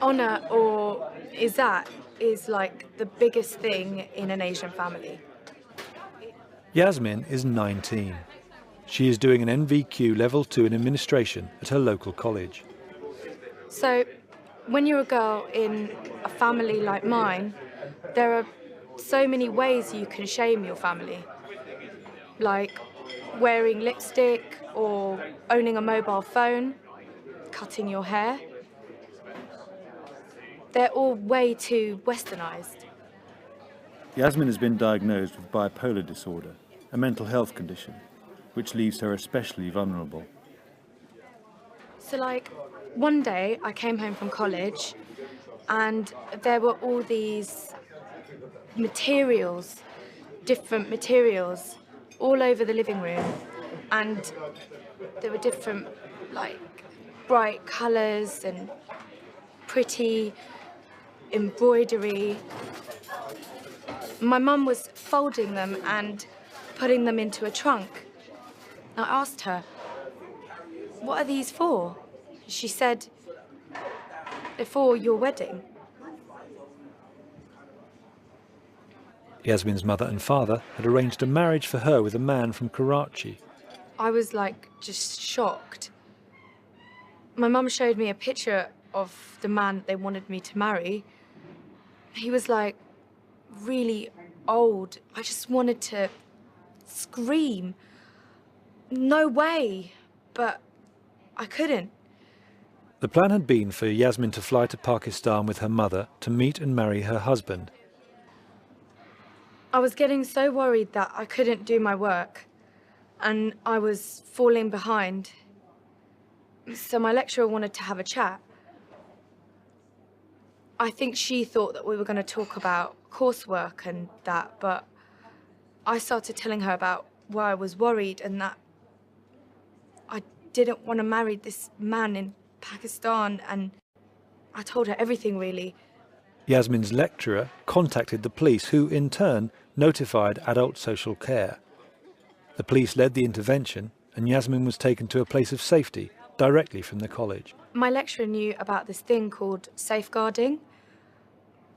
Honor or is like the biggest thing in an Asian family. Yasmin is 19. She is doing an NVQ Level 2 in administration at her local college. So when you're a girl in a family like mine, there are so many ways you can shame your family. Like wearing lipstick or owning a mobile phone, cutting your hair. They're all way too westernized. Yasmin has been diagnosed with bipolar disorder, a mental health condition, which leaves her especially vulnerable. So like one day I came home from college and there were all these materials, different materials all over the living room, and there were different like bright colours and pretty embroidery. My mum was folding them and putting them into a trunk. I asked her, "What are these for?" She said, "They're for your wedding." Yasmin's mother and father had arranged a marriage for her with a man from Karachi. I was like just shocked. My mum showed me a picture of the man they wanted me to marry. He was like really old. I just wanted to scream. No way, but I couldn't. The plan had been for Yasmin to fly to Pakistan with her mother to meet and marry her husband. I was getting so worried that I couldn't do my work and I was falling behind. So my lecturer wanted to have a chat. I think she thought that we were going to talk about coursework and that, but I started telling her about why I was worried and that I didn't want to marry this man in Pakistan, and I told her everything, really. Yasmin's lecturer contacted the police, who in turn notified adult social care. The police led the intervention and Yasmin was taken to a place of safety directly from the college. My lecturer knew about this thing called safeguarding.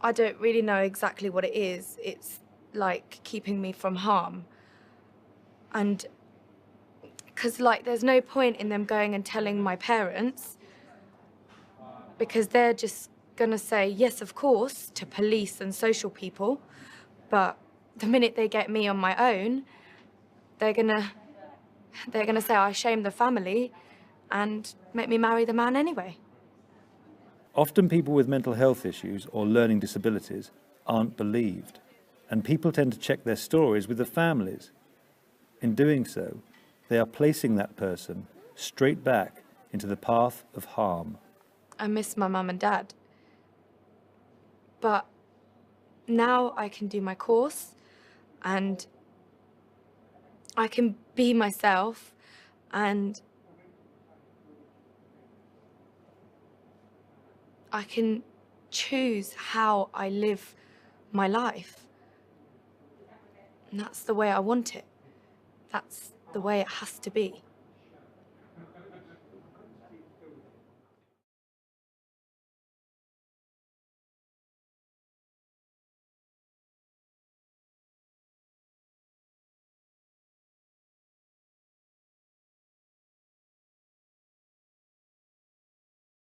I don't really know exactly what it is. It's like keeping me from harm. And because like there's no point in them going and telling my parents, because they're just gonna say yes, of course, to police and social people, but the minute they get me on my own, they're gonna say I shamed the family and make me marry the man anyway. Often people with mental health issues or learning disabilities aren't believed, and people tend to check their stories with the families. In doing so, they are placing that person straight back into the path of harm. I miss my mum and dad. But now I can do my course and I can be myself, and I can choose how I live my life. And that's the way I want it. That's the way it has to be.